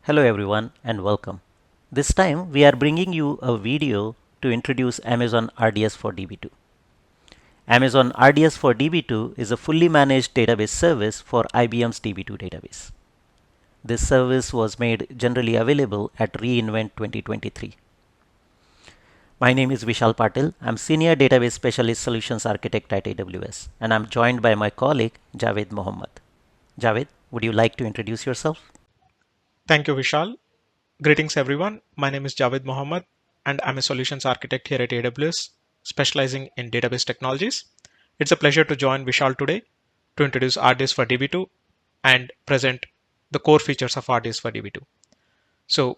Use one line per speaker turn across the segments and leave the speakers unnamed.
Hello everyone and welcome. This time we are bringing you a video to introduce Amazon RDS for Db2. Amazon RDS for Db2 is a fully managed database service for IBM's Db2 database. This service was made generally available at reInvent 2023. My name is Vishal Patil. I'm Senior Database Specialist Solutions Architect at AWS and I'm joined by my colleague Javed Mohammed. Javed, would you like to introduce yourself?
Thank you, Vishal. Greetings, everyone. My name is Javed Mohammed, and I'm a solutions architect here at AWS, specializing in database technologies. It's a pleasure to join Vishal today to introduce RDS for DB2 and present the core features of RDS for DB2. So,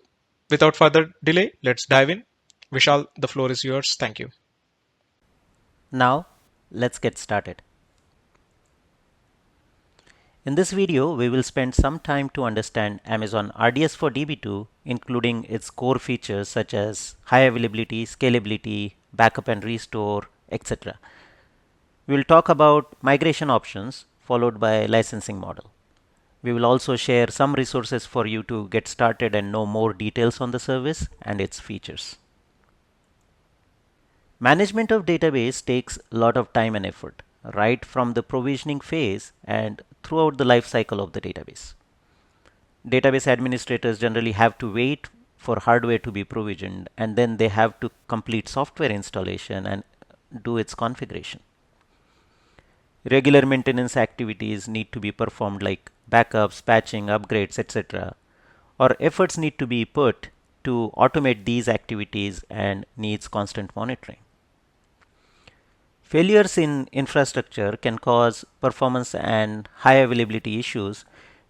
without further delay, let's dive in. Vishal, the floor is yours. Thank you.
Now, let's get started. In this video, we will spend some time to understand Amazon RDS for Db2, including its core features such as high availability, scalability, backup and restore, etc. We will talk about migration options followed by licensing model. We will also share some resources for you to get started and know more details on the service and its features. Management of database takes a lot of time and effort, right from the provisioning phase and throughout the life cycle of the database. Database administrators generally have to wait for hardware to be provisioned and then they have to complete software installation and do its configuration. Regular maintenance activities need to be performed like backups, patching, upgrades, etc. Or efforts need to be put to automate these activities and needs constant monitoring. Failures in infrastructure can cause performance and high availability issues,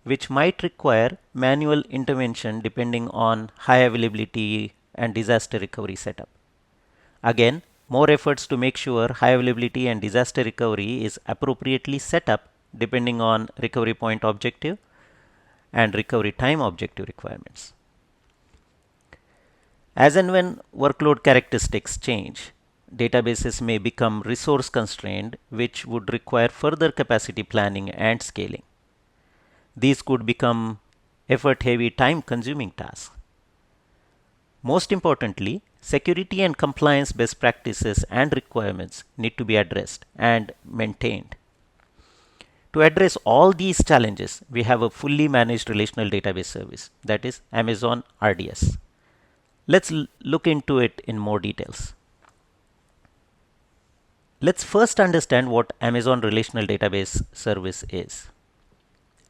which might require manual intervention depending on high availability and disaster recovery setup. Again, more efforts to make sure high availability and disaster recovery is appropriately set up depending on recovery point objective and recovery time objective requirements. As and when workload characteristics change, databases may become resource constrained, which would require further capacity planning and scaling. These could become effort heavy, time consuming tasks. Most importantly, security and compliance best practices and requirements need to be addressed and maintained. To address all these challenges, we have a fully managed relational database service, that is Amazon RDS. Let's look into it in more details. Let's first understand what Amazon Relational Database Service is.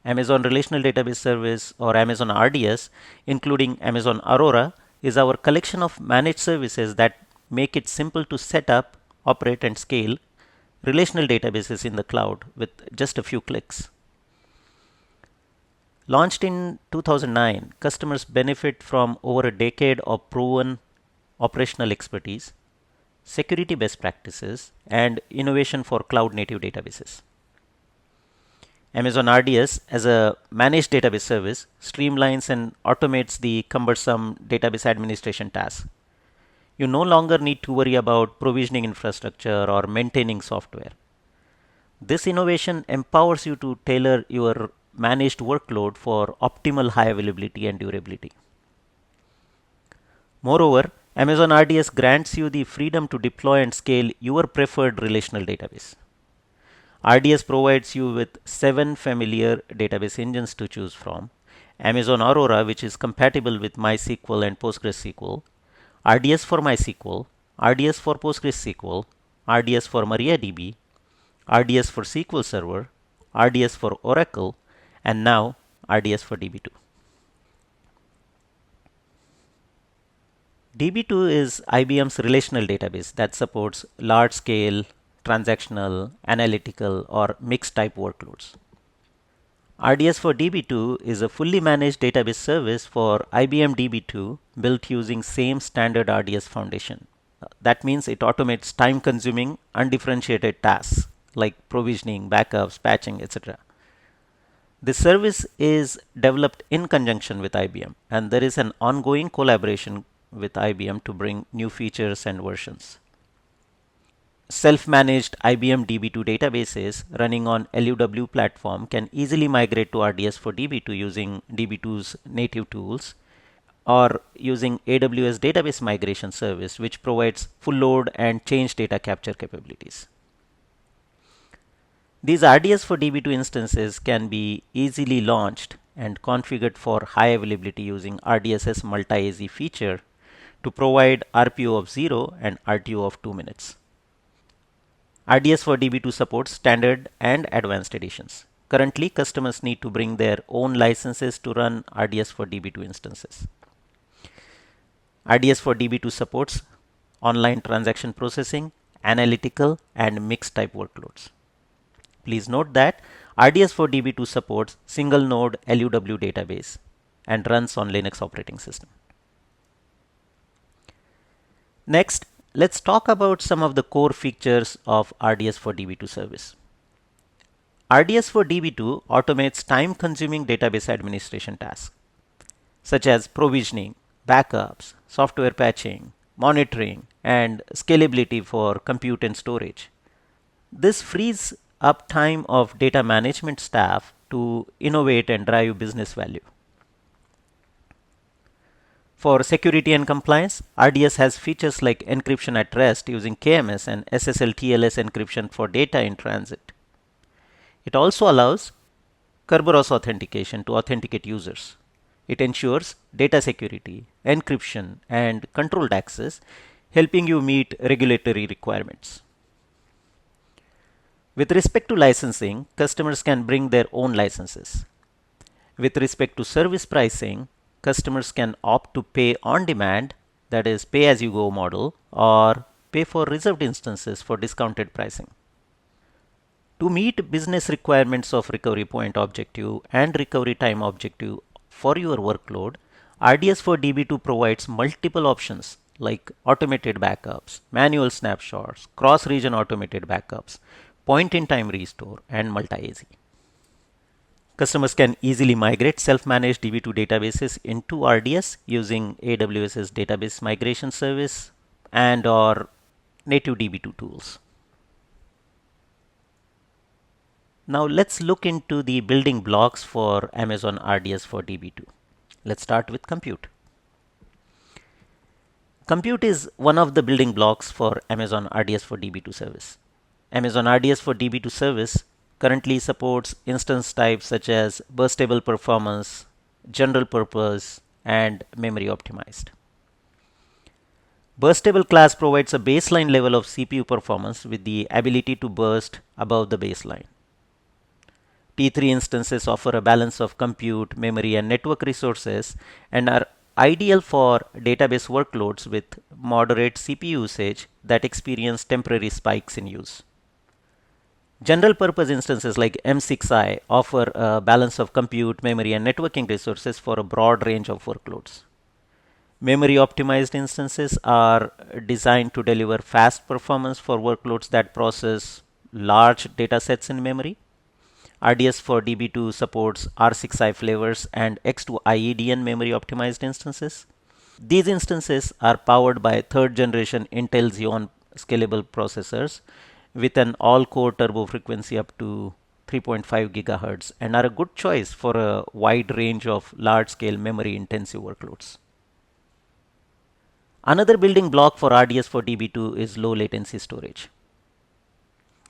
Amazon Relational Database Service or Amazon RDS, including Amazon Aurora, is our collection of managed services that make it simple to set up, operate and scale relational databases in the cloud with just a few clicks. Launched in 2009, customers benefit from over a decade of proven operational expertise, security best practices, and innovation for cloud native databases. Amazon RDS, as a managed database service, streamlines and automates the cumbersome database administration tasks. You no longer need to worry about provisioning infrastructure or maintaining software. This innovation empowers you to tailor your managed workload for optimal high availability and durability. Moreover, Amazon RDS grants you the freedom to deploy and scale your preferred relational database. RDS provides you with 7 familiar database engines to choose from. Amazon Aurora, which is compatible with MySQL and PostgreSQL, RDS for MySQL, RDS for PostgreSQL, RDS for MariaDB, RDS for SQL Server, RDS for Oracle, and now RDS for Db2. Db2 is IBM's relational database that supports large-scale, transactional, analytical, or mixed-type workloads. RDS for Db2 is a fully managed database service for IBM Db2 built using same standard RDS foundation. That means it automates time-consuming, undifferentiated tasks like provisioning, backups, patching, etc. This service is developed in conjunction with IBM, and there is an ongoing collaboration with IBM to bring new features and versions. Self-managed IBM DB2 databases running on LUW platform can easily migrate to RDS for DB2 using DB2's native tools or using AWS Database Migration Service, which provides full load and change data capture capabilities. These RDS for DB2 instances can be easily launched and configured for high availability using RDS's multi-AZ feature to provide RPO of 0 and RTO of 2 minutes. RDS for DB2 supports standard and advanced editions. Currently, customers need to bring their own licenses to run RDS for DB2 instances. RDS for DB2 supports online transaction processing, analytical, and mixed type workloads. Please note that RDS for DB2 supports single node LUW database and runs on Linux operating system. Next, let's talk about some of the core features of RDS for DB2 service. RDS for DB2 automates time-consuming database administration tasks, such as provisioning, backups, software patching, monitoring, and scalability for compute and storage. This frees up time of data management staff to innovate and drive business value. For security and compliance, RDS has features like encryption at rest using KMS and SSL TLS encryption for data in transit. It also allows Kerberos authentication to authenticate users. It ensures data security, encryption, and controlled access, helping you meet regulatory requirements. With respect to licensing, customers can bring their own licenses. With respect to service pricing, customers can opt to pay on demand, that is pay as you go model, or pay for reserved instances for discounted pricing. To meet business requirements of recovery point objective and recovery time objective for your workload, RDS for DB2 provides multiple options like automated backups, manual snapshots, cross-region automated backups, point-in-time restore, and multi-AZ. Customers can easily migrate self-managed DB2 databases into RDS using AWS's database migration service and or native DB2 tools. Now let's look into the building blocks for Amazon RDS for DB2. Let's start with compute. Compute is one of the building blocks for Amazon RDS for DB2 service. Amazon RDS for DB2 service currently supports instance types such as burstable performance, general purpose, and memory optimized. Burstable class provides a baseline level of CPU performance with the ability to burst above the baseline. P3 instances offer a balance of compute, memory, and network resources and are ideal for database workloads with moderate CPU usage that experience temporary spikes in use. General purpose instances like M6I offer a balance of compute, memory, and networking resources for a broad range of workloads. Memory optimized instances are designed to deliver fast performance for workloads that process large data sets in memory. RDS for DB2 supports R6I flavors and X2IEDN memory optimized instances. These instances are powered by third generation Intel Xeon scalable processors with an all-core turbo frequency up to 3.5 GHz and are a good choice for a wide range of large-scale memory-intensive workloads. Another building block for RDS for DB2 is low latency storage.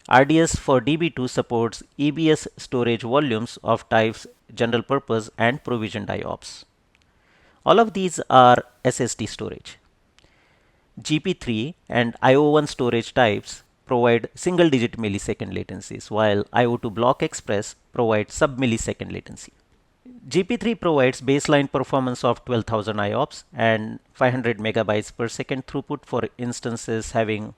RDS for DB2 supports EBS storage volumes of types general purpose and provisioned IOPS. All of these are SSD storage. GP3 and IO1 storage types provide single-digit millisecond latencies, while IO2 block express provides sub-millisecond latency. GP3 provides baseline performance of 12,000 IOPS and 500 megabytes per second throughput for instances having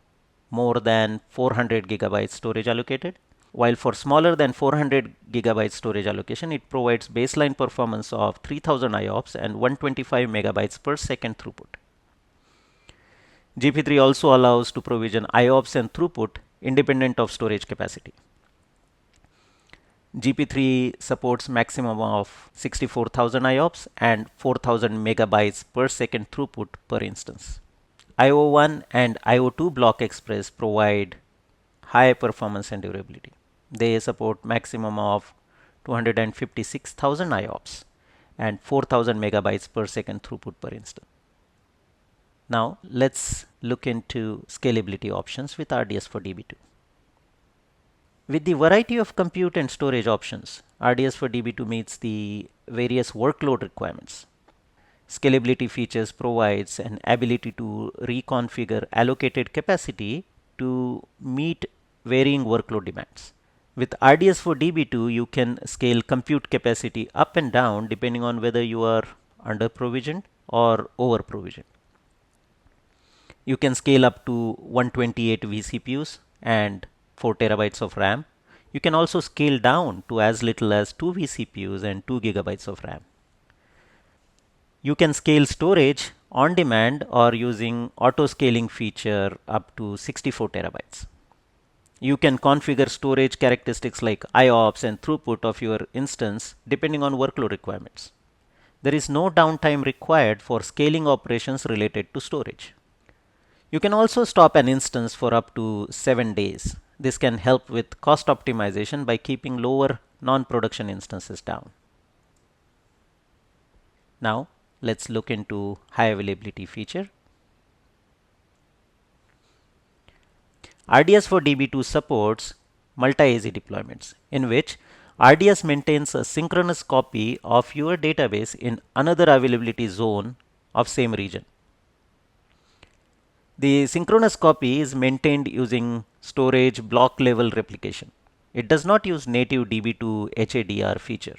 more than 400 gigabytes storage allocated, while for smaller than 400 gigabytes storage allocation, it provides baseline performance of 3000 IOPS and 125 megabytes per second throughput. GP3 also allows to provision IOPS and throughput independent of storage capacity. GP3 supports maximum of 64,000 IOPS and 4,000 megabytes per second throughput per instance. IO1 and IO2 block express provide high performance and durability. They support maximum of 256,000 IOPS and 4,000 megabytes per second throughput per instance. Now let's look into scalability options with RDS for DB2. With the variety of compute and storage options, RDS for DB2 meets the various workload requirements. Scalability features provides an ability to reconfigure allocated capacity to meet varying workload demands. With RDS for DB2, you can scale compute capacity up and down depending on whether you are under provisioned or over provisioned. You can scale up to 128 vCPUs and 4 terabytes of RAM. You can also scale down to as little as 2 vCPUs and 2 gigabytes of RAM. You can scale storage on demand or using auto scaling feature up to 64 terabytes. You can configure storage characteristics like IOPS and throughput of your instance depending on workload requirements. There is no downtime required for scaling operations related to storage. You can also stop an instance for up to 7 days. This can help with cost optimization by keeping lower non-production instances down. Now let's look into high availability feature. RDS for DB2 supports multi-AZ deployments in which RDS maintains a synchronous copy of your database in another availability zone of same region. The synchronous copy is maintained using storage block level replication. It does not use native DB2 HADR feature.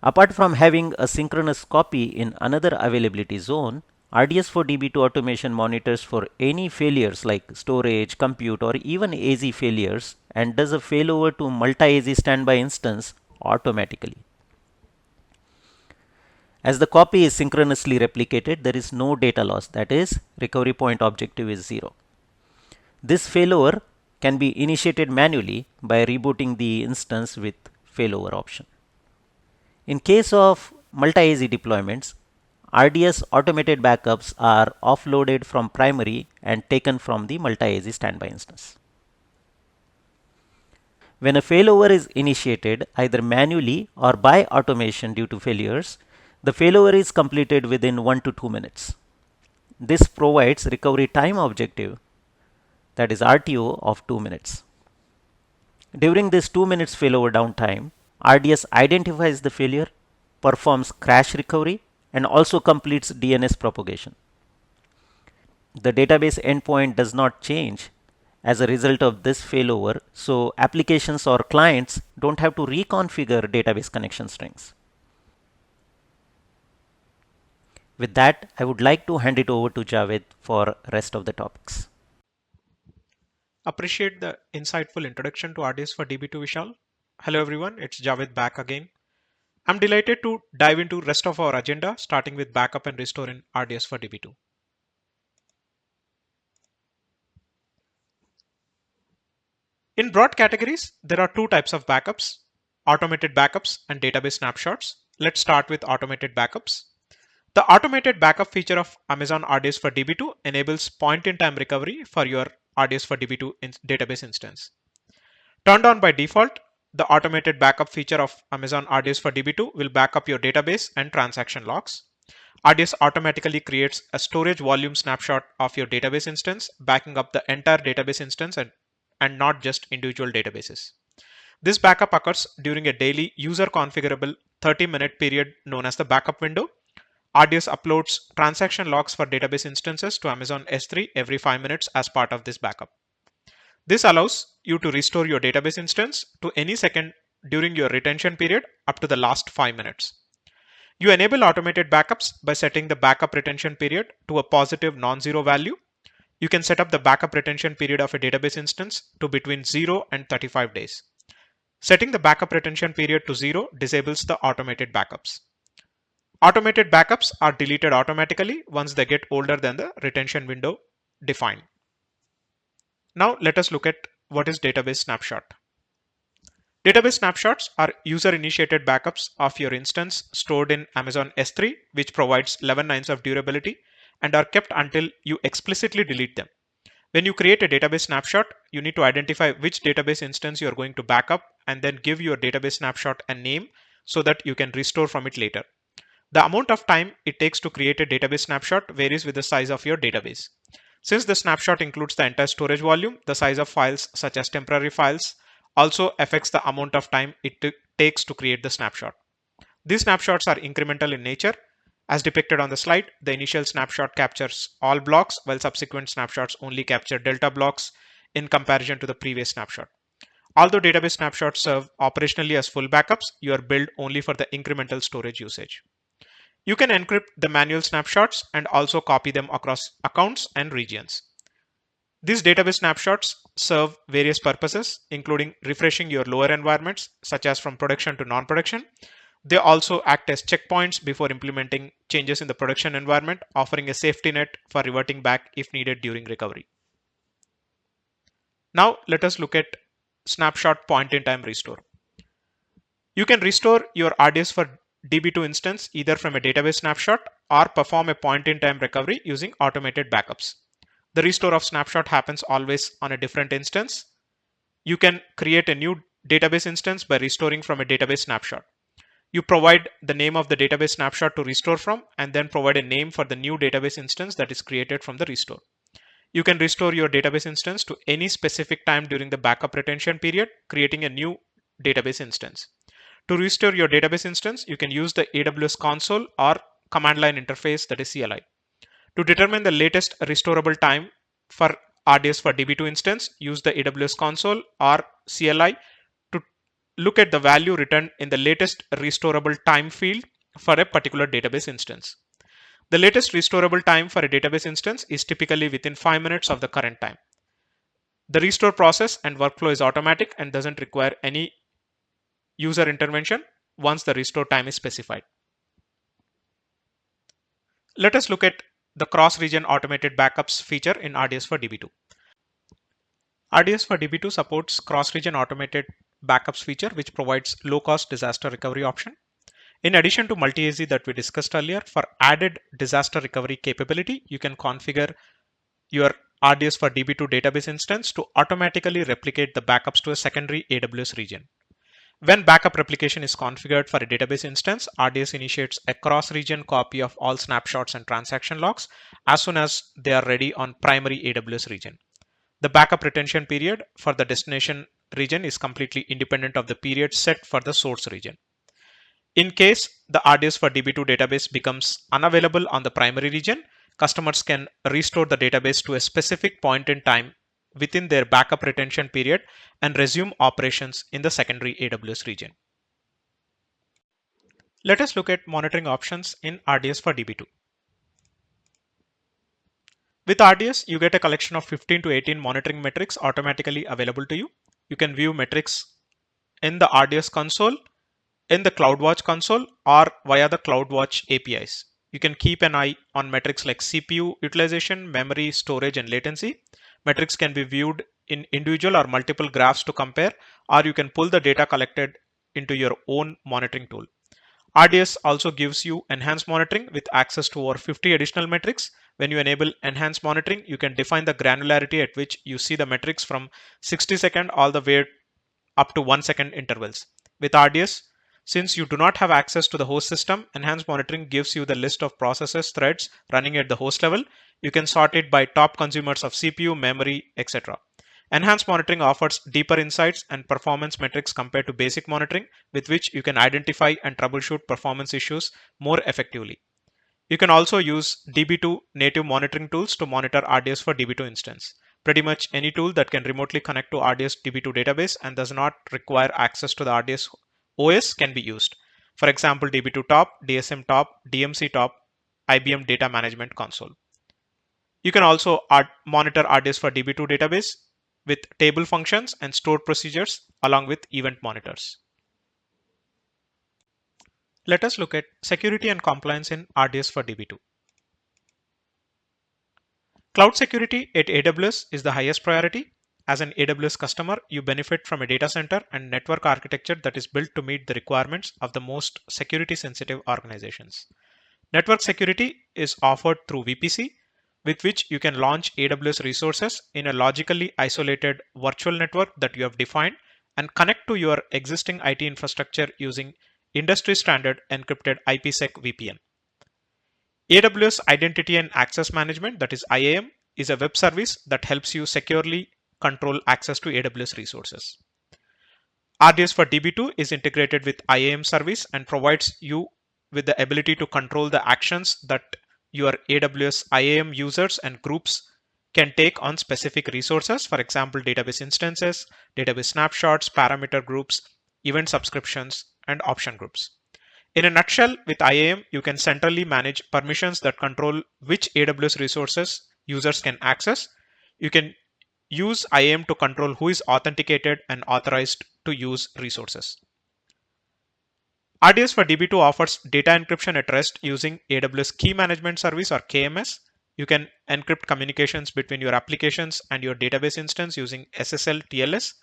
Apart from having a synchronous copy in another availability zone, RDS for DB2 automation monitors for any failures like storage, compute, or even AZ failures and does a failover to multi-AZ standby instance automatically. As the copy is synchronously replicated, there is no data loss, that is, recovery point objective is 0. This failover can be initiated manually by rebooting the instance with failover option. In case of multi-AZ deployments, RDS automated backups are offloaded from primary and taken from the multi-AZ standby instance. When a failover is initiated either manually or by automation due to failures, the failover is completed within 1 to 2 minutes. This provides recovery time objective, that is RTO, of 2 minutes. During this 2 minutes failover downtime, RDS identifies the failure, performs crash recovery, and also completes DNS propagation. The database endpoint does not change as a result of this failover, so applications or clients don't have to reconfigure database connection strings. With that, I would like to hand it over to Javed for rest of the topics.
Appreciate the insightful introduction to RDS for DB2, Vishal. Hello everyone, it's Javed back again. I'm delighted to dive into rest of our agenda, starting with backup and restore in RDS for DB2. In broad categories, there are two types of backups, automated backups and database snapshots. Let's start with automated backups. The automated backup feature of Amazon RDS for DB2 enables point-in-time recovery for your RDS for DB2 database instance. Turned on by default, the automated backup feature of Amazon RDS for DB2 will back up your database and transaction logs. RDS automatically creates a storage volume snapshot of your database instance, backing up the entire database instance and not just individual databases. This backup occurs during a daily user configurable 30-minute period known as the backup window. RDS uploads transaction logs for database instances to Amazon S3 every 5 minutes as part of this backup. This allows you to restore your database instance to any second during your retention period up to the last 5 minutes. You enable automated backups by setting the backup retention period to a positive non-zero value. You can set up the backup retention period of a database instance to between 0 and 35 days. Setting the backup retention period to 0 disables the automated backups. Automated backups are deleted automatically once they get older than the retention window defined. Now let us look at what is database snapshot. Database snapshots are user-initiated backups of your instance stored in Amazon S3, which provides 11 nines of durability and are kept until you explicitly delete them. When you create a database snapshot, you need to identify which database instance you are going to back up and then give your database snapshot a name so that you can restore from it later. The amount of time it takes to create a database snapshot varies with the size of your database. Since the snapshot includes the entire storage volume, the size of files such as temporary files also affects the amount of time it takes to create the snapshot. These snapshots are incremental in nature. As depicted on the slide, the initial snapshot captures all blocks, while subsequent snapshots only capture delta blocks in comparison to the previous snapshot. Although database snapshots serve operationally as full backups, you are billed only for the incremental storage usage. You can encrypt the manual snapshots and also copy them across accounts and regions. These database snapshots serve various purposes, including refreshing your lower environments, such as from production to non-production. They also act as checkpoints before implementing changes in the production environment, offering a safety net for reverting back if needed during recovery. Now let us look at snapshot point-in-time restore. You can restore your RDS for Db2 instance either from a database snapshot or perform a point-in-time recovery using automated backups. The restore of snapshot happens always on a different instance. You can create a new database instance by restoring from a database snapshot. You provide the name of the database snapshot to restore from and then provide a name for the new database instance that is created from the restore. You can restore your database instance to any specific time during the backup retention period, creating a new database instance. To restore your database instance, you can use the AWS console or command line interface, that is CLI. To determine the latest restorable time for RDS for Db2 instance, use the AWS console or CLI to look at the value returned in the latest restorable time field for a particular database instance. The latest restorable time for a database instance is typically within 5 minutes of the current time. The restore process and workflow is automatic and doesn't require any user intervention once the restore time is specified. Let us look at the cross-region automated backups feature in RDS for Db2. RDS for Db2 supports cross-region automated backups feature, which provides low-cost disaster recovery option. In addition to multi-AZ that we discussed earlier, for added disaster recovery capability, you can configure your RDS for Db2 database instance to automatically replicate the backups to a secondary AWS region. When backup replication is configured for a database instance, RDS initiates a cross-region copy of all snapshots and transaction logs as soon as they are ready on primary AWS region. The backup retention period for the destination region is completely independent of the period set for the source region. In case the RDS for Db2 database becomes unavailable on the primary region, customers can restore the database to a specific point in time within their backup retention period and resume operations in the secondary AWS region. Let us look at monitoring options in RDS for Db2. With RDS, you get a collection of 15 to 18 monitoring metrics automatically available to you. You can view metrics in the RDS console, in the CloudWatch console, or via the CloudWatch APIs. You can keep an eye on metrics like CPU utilization, memory, storage, and latency. Metrics can be viewed in individual or multiple graphs to compare, or you can pull the data collected into your own monitoring tool. RDS also gives you enhanced monitoring with access to over 50 additional metrics. When you enable enhanced monitoring, you can define the granularity at which you see the metrics from 60-second all the way up to 1-second intervals. With RDS, since you do not have access to the host system, enhanced monitoring gives you the list of processes threads running at the host level. You can sort it by top consumers of CPU, memory, etc. Enhanced monitoring offers deeper insights and performance metrics compared to basic monitoring, with which you can identify and troubleshoot performance issues more effectively. You can also use Db2 native monitoring tools to monitor RDS for Db2 instance. Pretty much any tool that can remotely connect to RDS Db2 database and does not require access to the RDS OS can be used. For example, Db2 Top, DSM Top, DMC Top, IBM Data Management Console. You can also monitor RDS for Db2 database with table functions and stored procedures along with event monitors. Let us look at security and compliance in RDS for Db2. Cloud security at AWS is the highest priority. As an AWS customer, you benefit from a data center and network architecture that is built to meet the requirements of the most security sensitive organizations. Network security is offered through VPC, with which you can launch AWS resources in a logically isolated virtual network that you have defined and connect to your existing IT infrastructure using industry standard encrypted IPsec VPN. AWS Identity and Access Management, that is IAM, is a web service that helps you securely control access to AWS resources. RDS for DB2 is integrated with IAM service and provides you with the ability to control the actions that your AWS IAM users and groups can take on specific resources, for example, database instances, database snapshots, parameter groups, event subscriptions, and option groups. In a nutshell, with IAM, you can centrally manage permissions that control which AWS resources users can access. You can use IAM to control who is authenticated and authorized to use resources. RDS for DB2 offers data encryption at rest using AWS Key Management Service or KMS. You can encrypt communications between your applications and your database instance using SSL TLS,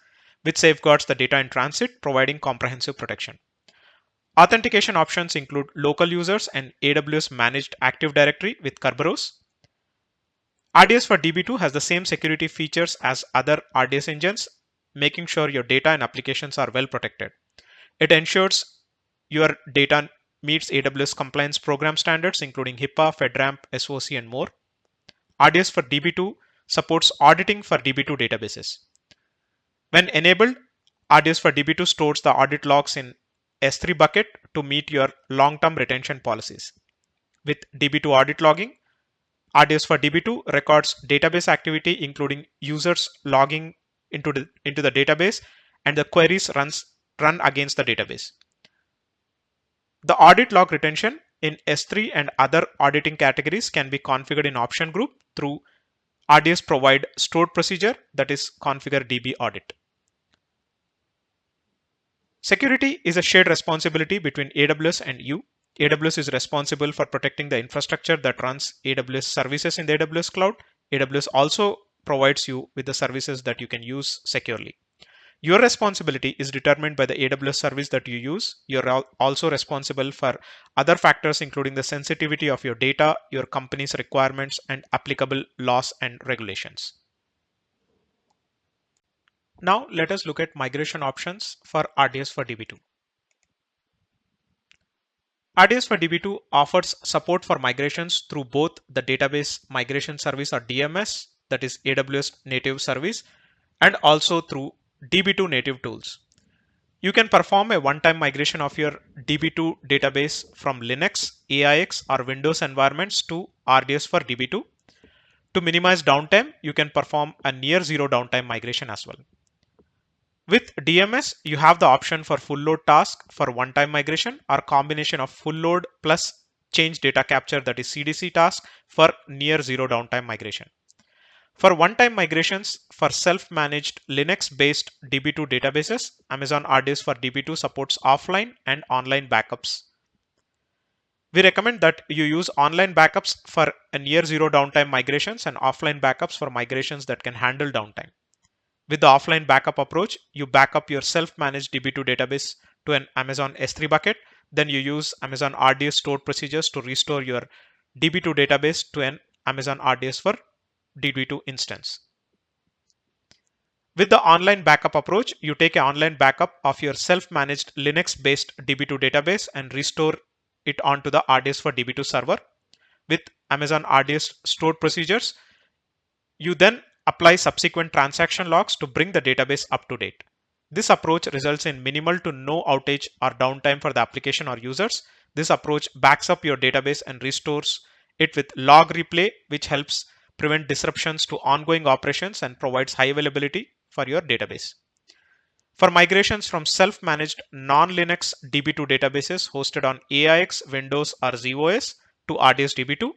which safeguards the data in transit, providing comprehensive protection. Authentication options include local users and AWS Managed Active Directory with Kerberos. RDS for DB2 has the same security features as other RDS engines, making sure your data and applications are well protected. It ensures your data meets AWS compliance program standards, including HIPAA, FedRAMP, SOC, and more. RDS for DB2 supports auditing for DB2 databases. When enabled, RDS for DB2 stores the audit logs in S3 bucket to meet your long-term retention policies. With DB2 audit logging, RDS for DB2 records database activity, including users logging into the database and the queries run against the database. The audit log retention in S3 and other auditing categories can be configured in option group through RDS provide stored procedure, that is configure DB audit. Security is a shared responsibility between AWS and you. AWS is responsible for protecting the infrastructure that runs AWS services in the AWS cloud. AWS also provides you with the services that you can use securely. Your responsibility is determined by the AWS service that you use. You're also responsible for other factors, including the sensitivity of your data, your company's requirements, and applicable laws and regulations. Now let us look at migration options for RDS for DB2. RDS for DB2 offers support for migrations through both the Database Migration Service or DMS, that is AWS native service, and also through DB2 native tools. You can perform a one-time migration of your DB2 database from Linux, AIX, or Windows environments to RDS for DB2. To minimize downtime, you can perform a near zero downtime migration as well. With DMS, you have the option for full load task for one-time migration or combination of full load plus change data capture, that is CDC task, for near zero downtime migration. For one-time migrations for self-managed Linux-based DB2 databases, Amazon RDS for DB2 supports offline and online backups. We recommend that you use online backups for a near zero downtime migrations and offline backups for migrations that can handle downtime. With the offline backup approach, you back up your self-managed DB2 database to an Amazon S3 bucket. Then you use Amazon RDS stored procedures to restore your DB2 database to an Amazon RDS for DB2 instance. With the online backup approach, you take an online backup of your self-managed Linux-based DB2 database and restore it onto the RDS for DB2 server. With Amazon RDS stored procedures, you then apply subsequent transaction logs to bring the database up to date. This approach results in minimal to no outage or downtime for the application or users. This approach backs up your database and restores it with log replay, which helps prevent disruptions to ongoing operations and provides high availability for your database. For migrations from self-managed non-Linux DB2 databases hosted on AIX, Windows, or ZOS to RDS DB2,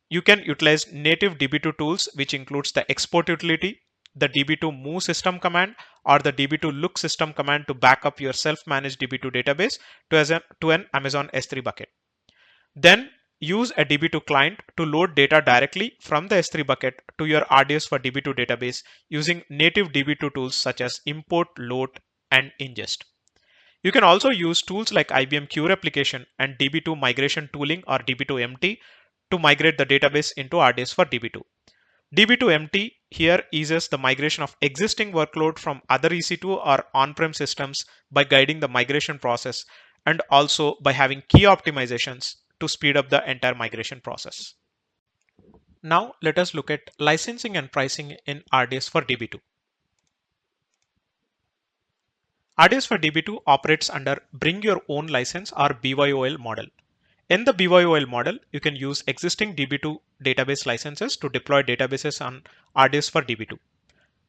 you can utilize native DB2 tools, which includes the export utility, the DB2 move system command, or the DB2 look system command to back up your self-managed DB2 database to an Amazon S3 bucket. Then use a DB2 client to load data directly from the S3 bucket to your RDS for DB2 database using native DB2 tools such as import, load, and ingest. You can also use tools like IBM QReplication and DB2 migration tooling or DB2 MT to migrate the database into RDS for DB2. DB2 empty here eases the migration of existing workload from other EC2 or on-prem systems by guiding the migration process and also by having key optimizations to speed up the entire migration process. Now let us look at licensing and pricing in RDS for DB2. RDS for DB2 operates under Bring Your Own License or BYOL model. In the BYOL model, you can use existing DB2 database licenses to deploy databases on RDS for DB2.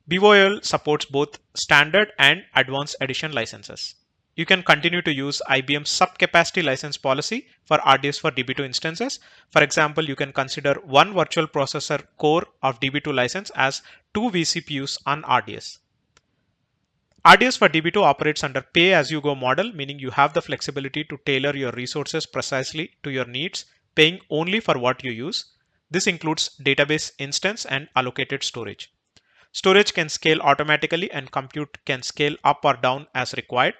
BYOL supports both standard and advanced edition licenses. You can continue to use IBM's sub-capacity license policy for RDS for DB2 instances. For example, you can consider one virtual processor core of DB2 license as 2 vCPUs on RDS. RDS for DB2 operates under pay-as-you-go model, meaning you have the flexibility to tailor your resources precisely to your needs, paying only for what you use. This includes database instance and allocated storage. Storage can scale automatically and compute can scale up or down as required.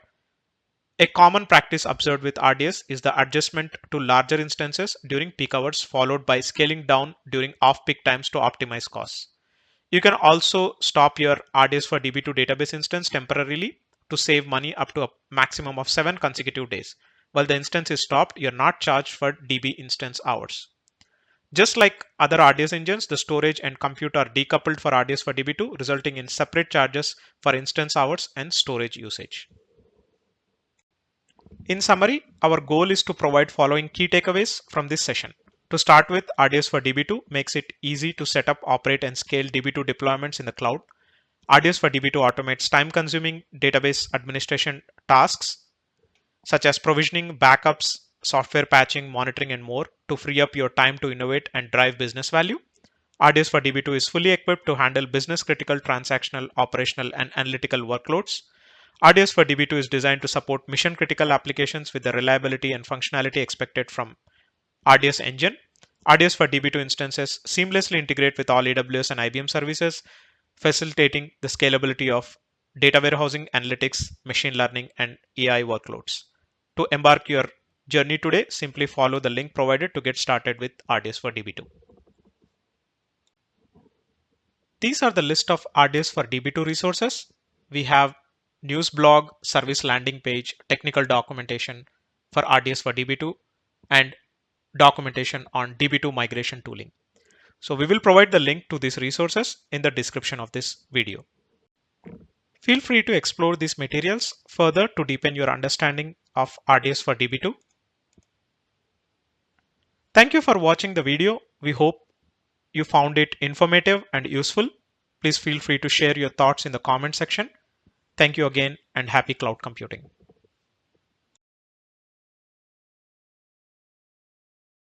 A common practice observed with RDS is the adjustment to larger instances during peak hours, followed by scaling down during off-peak times to optimize costs. You can also stop your RDS for DB2 database instance temporarily to save money up to a maximum of 7 consecutive days. While the instance is stopped, you're not charged for DB instance hours. Just like other RDS engines, the storage and compute are decoupled for RDS for DB2, resulting in separate charges for instance hours and storage usage. In summary, our goal is to provide following key takeaways from this session. To start with, RDS for DB2 makes it easy to set up, operate, and scale DB2 deployments in the cloud. RDS for DB2 automates time-consuming database administration tasks such as provisioning, backups, software patching, monitoring, and more to free up your time to innovate and drive business value. RDS for DB2 is fully equipped to handle business-critical transactional, operational, and analytical workloads. RDS for DB2 is designed to support mission-critical applications with the reliability and functionality expected from RDS engine. RDS for DB2 instances seamlessly integrate with all AWS and IBM services, facilitating the scalability of data warehousing, analytics, machine learning, and AI workloads. To embark your journey today, simply follow the link provided to get started with RDS for DB2. These are the list of RDS for DB2 resources. We have news blog, service landing page, technical documentation for RDS for DB2, and documentation on DB2 migration tooling. So we will provide the link to these resources in the description of this video. Feel free to explore these materials further to deepen your understanding of RDS for DB2. Thank you for watching the video. We hope you found it informative and useful. Please feel free to share your thoughts in the comment section. Thank you again and happy cloud computing.